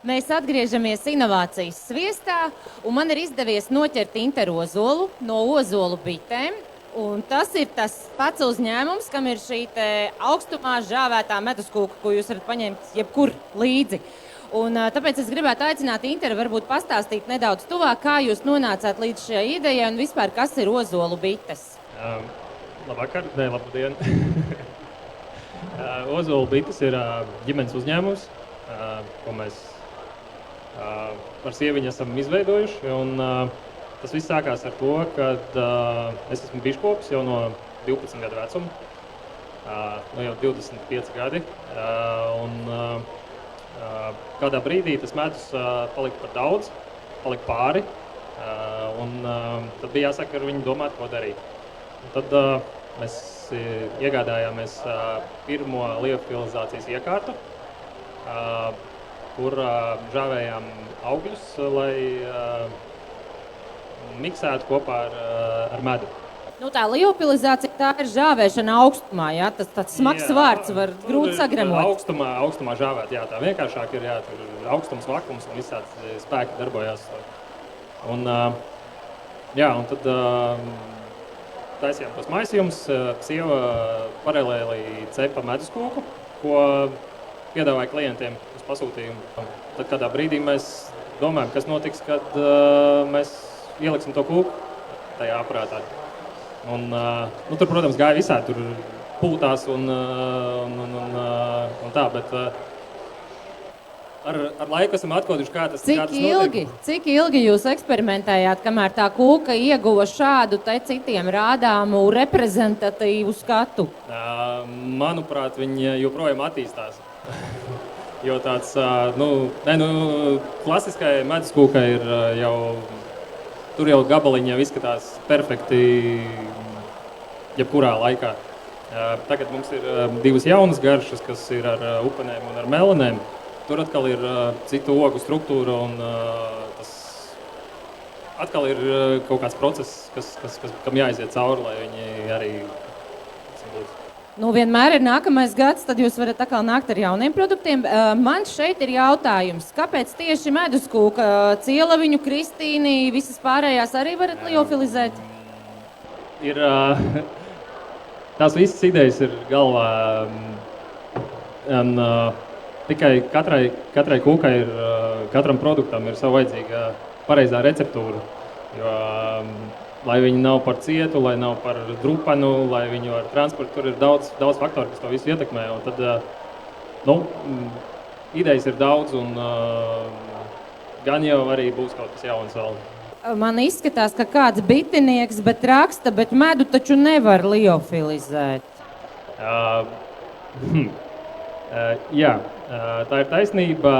Mēs atgriežamies inovācijas sviestā, un man ir izdevies noķert interozolu no ozolu bitēm. Un tas ir tas pats uzņēmums, kam ir šī augstumā žāvētā meduskūka, ko jūs varat paņemt jebkur līdzi. Un tāpēc es gribētu aicināt Interu varbūt pastāstīt nedaudz tuvāk, kā jūs nonācāt līdz šajai idejai un vispār, kas ir ozolu bites. Labvakar, labdien! Ozolu bites ir ģimenes uzņēmums, ko mēs par sieviņu esam izveidojuši. Un, tas viss sākās ar to, ka es esmu biškops jau no 12 gadu vecuma, jau 25 gadi. Kādā brīdī tas medus palika par daudz, palika pāri, un tad bija jāsaka ar viņu domāt, ko darīt. Un tad mēs iegādājāmies pirmo liofilizācijas iekārtu, kur žāvējām augļus, lai miksētu kopā ar medu. Nu, tā liofilizācija, tā ir žāvēšana augstumā, jā? Tas tāds smags vārds var grūti sagremot. Augstumā žāvēt, jā, tā vienkāršāk ir, jā, tur augstums, vakums un visādi spēki darbojās. Un tad taisījām tos maisījumus, sieva paralēli cepa meduskūku, ko piedāvāja klientiem uz pasūtījumu. Tad kādā brīdī mēs domājam, kas notiks, kad mēs ieliksim to kūku tajā aparātā. Un, tur, protams, gāja visādi, tur pūtās un tā, bet ar laiku esam atklājuši, kā tas notiek. Cik ilgi jūs eksperimentējāt, kamēr tā kūka ieguva šādu te citiem rādāmu reprezentatīvu skatu? Manuprāt, viņi joprojām attīstās. Jo tāds, klasiskai meduskūkai ir tur jau gabaliņi jau izskatās perfekti jebkurā laikā. Tagad mums ir divas jaunas garšas, kas ir ar upenēm un ar melenēm. Tur atkal ir cita ogu struktūra un tas atkal ir kaut kāds process, kam jāiziet cauri, lai viņi arī būtu. Nu, vienmēr ir nākamais gads, tad jūs varat atkal nākt ar jauniem produktiem. Man šeit ir jautājums, kāpēc tieši meduskūka, cielaviņu, kristīni, visas pārējās arī varat liofilizēt? Ir, tās visas idejas ir galvā. Un, tikai katrai kūkai ir, katram produktam ir savu vajadzīga pareizā receptūra. Jo, lai viņi nav par cietu, lai nav par drupanu, lai viņi var transportu. Tur ir daudz faktoru, kas to visu ietekmē. Un tad, idejas ir daudz un gan jau arī būs kaut kas jauns vēl. Man izskatās, ka kāds bitinieks, bet raksta, bet medu taču nevar liofilizēt. Jā, tā ir taisnība.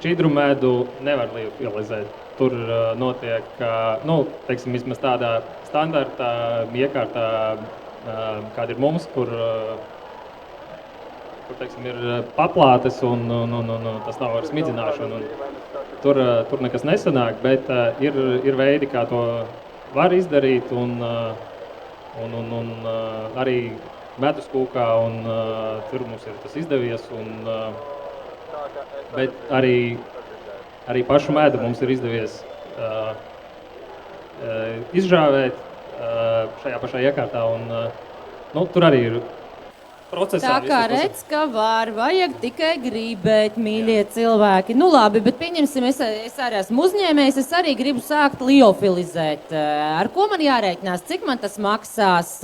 Šķidru medu nevar liofilizēt. Tur notiek, teiksim, vismaz tādā standarta iekārtā, kāda ir mums, kur teiksim, ir paplātes un tas nav ar smidzināšanu. Tur nekas nesanāk, bet ir veidi, kā to var izdarīt un arī meduskūkā un tur mums ir tas izdevies. Bet arī pašu medu mums ir izdevies izžāvēt šajā pašā iekārtā. Tur arī ir procesā. Tā kā redz, ka vajag tikai gribēt, mīļie cilvēki. Nu labi, bet pieņemsim, es arī esmu uzņēmējs, es arī gribu sākt liofilizēt. Ar ko man jārēķinās? Cik man tas maksās?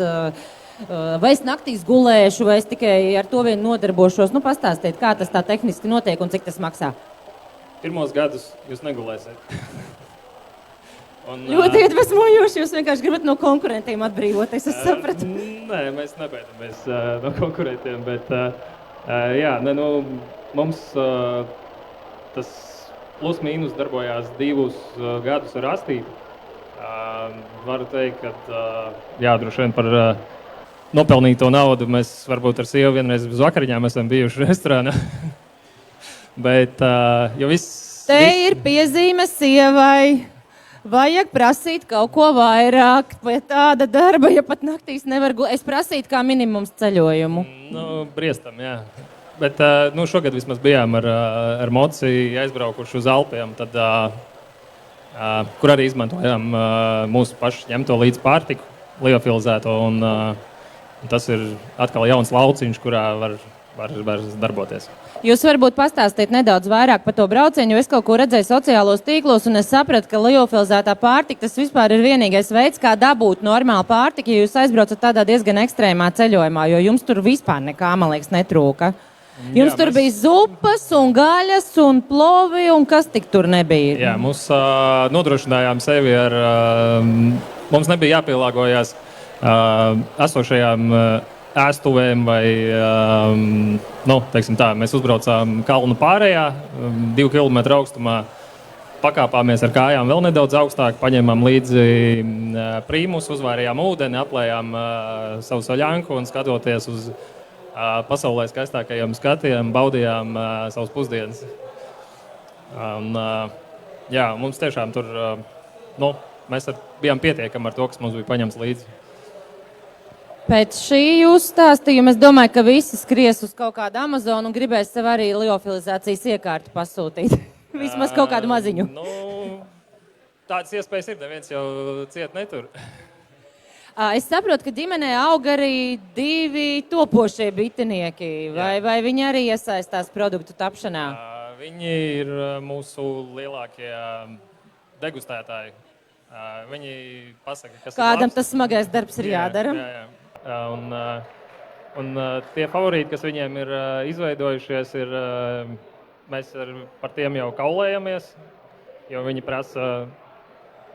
Vai es naktīs gulēšu, vai es tikai ar to vien nodarbošos? Nu, pastāstiet, kā tas tā tehniski notiek un cik tas maksā? Pirmos gadus jūs negulēsiet. Ļoti iedvesmojoši, jūs vienkārši gribat no konkurentiem atbrīvoties, es sapratu. Nē, mēs nebaidamies no konkurentiem, bet mums tas plus mīnus darbojās 2 gadus ar astīti. Varu teikt, ka droši vien par nopelnīto naudu mēs varbūt ar sievu vienreiz uz vakariņām esam bijuši restorānā. Bet, jo Te ir piezīme sievai. Vajag prasīt kaut ko vairāk pie tāda darba, ja pat naktīs nevar gulēt. Es prasītu kā minimums ceļojumu. Briestam, jā. Bet šogad vismaz bijām ar mociju aizbraukuši uz Alpiem, tad, kur arī izmantojām mūsu pašu ņemto līdz pārtiku, liofilizēto. Tas ir atkal jauns lauciņš, kurā var darboties. Jūs varbūt pastāstīt nedaudz vairāk par to braucienu, jo es kaut ko redzēju sociālos tīklos, un es sapratu, ka liofilizētā pārtika tas vispār ir vienīgais veids, kā dabūt normālu pārtiku, ja jūs aizbraucat tādā diezgan ekstrēmā ceļojumā, jo jums tur vispār nekā, man liekas, netrūka. Jums tur bija zupas un gaļas un plovi, un kas tik tur nebija? Jā, mums nodrošinājām sevi ar, mums nebija jāpielāgojas esošajām ēstuvēm vai, teiksim tā, mēs uzbraucām kalnu pārējā, 2 km augstumā, pakāpāmies ar kājām vēl nedaudz augstāk, paņēmām līdzi prīmus, uzvārījām ūdeni, aplējām savu soļanku un skatoties uz pasaulē skaistākajiem skatiem, baudījām savus pusdienas. Jā, mums tiešām tur, mēs bijām pietiekami ar to, kas mums bija paņemts līdzi. Pēc šī jūsu stāstījuma es domāju, ka visi skries uz kaut kādu Amazonu un gribēs sev arī liofilizācijas iekārtu pasūtīt. Vismaz kaut kādu maziņu. Tādas iespējas ir, neviens jau ciet netur. Es saprotu, ka ģimenē aug arī 2 topošie bitinieki. Vai viņi arī iesaistās produktu tapšanā? Viņi ir mūsu lielākie degustētāji. Viņi pasaka, kas kādam ir labs. Tas smagais darbs ir jādara. Jā. Un tie favorīti, kas viņiem ir izveidojušies, ir, mēs par tiem jau kaulējamies, jo viņi prasa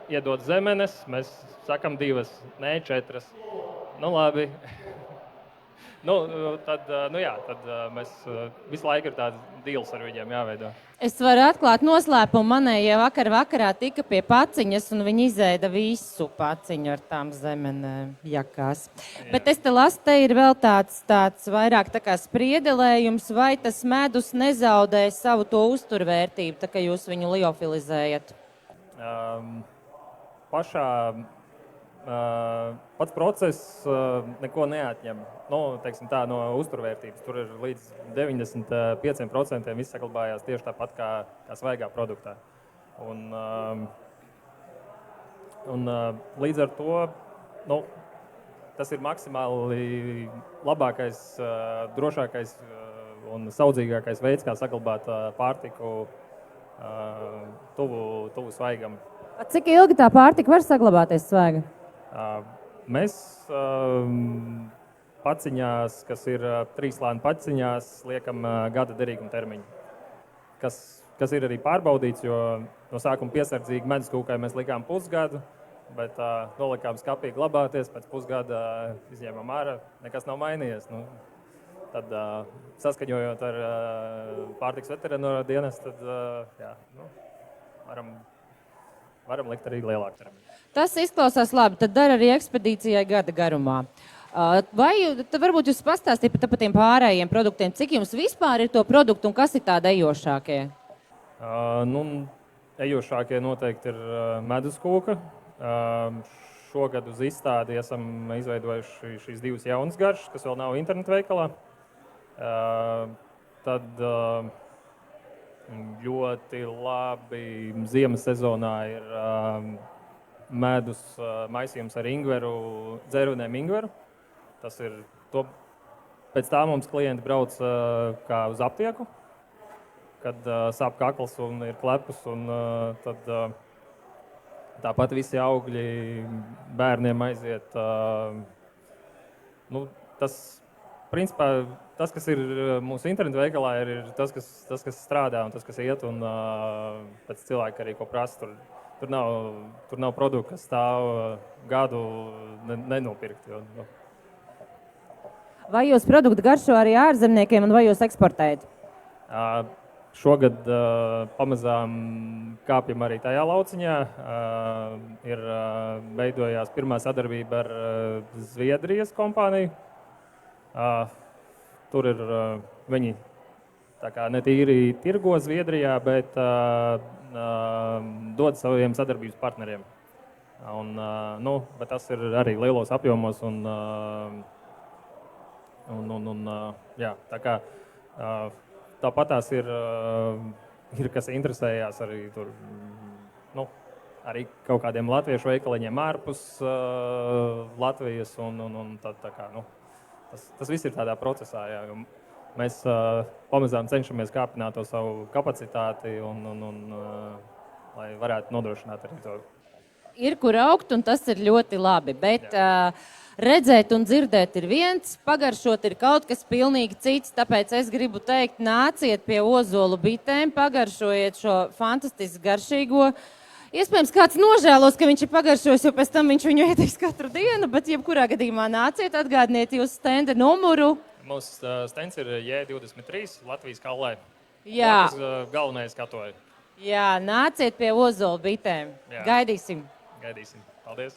iedot zemenes, mēs sakam 2, nē 4. Labi. Tad mēs visu laiku ir tāds deals ar viņiem jāveido. Es varu atklāt noslēpumu. Manējie vakarā tika pie paciņas, un viņi izēda visu paciņu ar tām zemenēm jakās. Bet es te lasu, te ir vēl tāds vairāk tā kā spriedelējums, vai tas medus nezaudē savu to uzturvērtību, tā kā jūs viņu liofilizējat? Pats process neko neatņem. Teiksim tā, no uzturvērtības. Tur ir līdz 95% viss saglabājās tieši tāpat kā svaigā produktā. Un līdz ar to tas ir maksimāli labākais, drošākais un saudzīgākais veids, kā saglabāt pārtiku tuvu svaigam. Cik ilgi tā pārtika var saglabāties svaiga? Mēs paciņās, kas ir 3 slāņu paciņās, liekam gada derīguma termiņu. Kas ir arī pārbaudīts, jo no sākuma piesardzīgi meduskūkai mēs likām pusgadu, bet nolikām skapī glabāties, pēc pusgada izņēmām ārā, nekas nav mainījies. Tad saskaņojot ar pārtiks veterināro dienestu, tad varam likt arī lielāku termiņu. Tas izklausās labi, tad dara arī ekspedīcijai gada garumā. Tad varbūt jūs pastāstīt par tiem pārējiem produktiem, cik jums vispār ir to produktu un kas ir tādi ejošākie? Ejošākie noteikti ir meduskūka. Šogad uz izstādi esam izveidojuši šīs 2 jaunas garšas, kas vēl nav internetu veikalā. Tad ļoti labi ziemas sezonā ir medus maisījums ar ingveru, dzērunēm ingveru. Tas ir to. Pēc tā mums klienti brauc kā uz aptieku, kad sāp kakls un ir klepus, un tad tāpat visi augļi bērniem aiziet. Principā tas, kas ir mūsu internetu veikalā, ir tas, kas strādā un tas, kas iet, un pēc cilvēka arī ko prasa. Tur nav produktu, kas stāv gadu nenopirkt. Vai jūs produktu garšo arī ārzemniekiem un vai jūs eksportējat? Šogad pamazām kāpjam arī tajā lauciņā. Ir veidojās pirmā sadarbība ar Zviedrijas kompāniju. Tur ir viņi tā kā ne tīri tirgo Zviedrijā, bet dod saviem sadarbības partneriem. Bet tas ir arī lielos apjomos. Tā kā Tāpat tās ir, kas interesējās arī tur, arī kaut kādiem latviešu veikaliņiem ārpus Latvijas. Tas viss ir tādā procesā. Jā. Mēs pamazām cenšamies kāpināt to savu kapacitāti, lai varētu nodrošināt arī to. Ir kur augt, un tas ir ļoti labi. Bet redzēt un dzirdēt ir viens, pagaršot ir kaut kas pilnīgi cits. Tāpēc es gribu teikt, nāciet pie ozolu bitēm, pagaršojiet šo fantastiski garšīgo. Iespējams, kāds nožēlos, ka viņš ir pagaršojis, jo pēc tam viņš viņu ēdīs katru dienu, bet jebkurā gadījumā nāciet, atgādiniet jūsu stenda numuru. Mūsu stends ir J23 Latvijas Kalē. Jā. Latvijas galvenais katoja. Jā, nāciet pie ozolu bitēm. Jā. Gaidīsim. Gaidīsim. Paldies!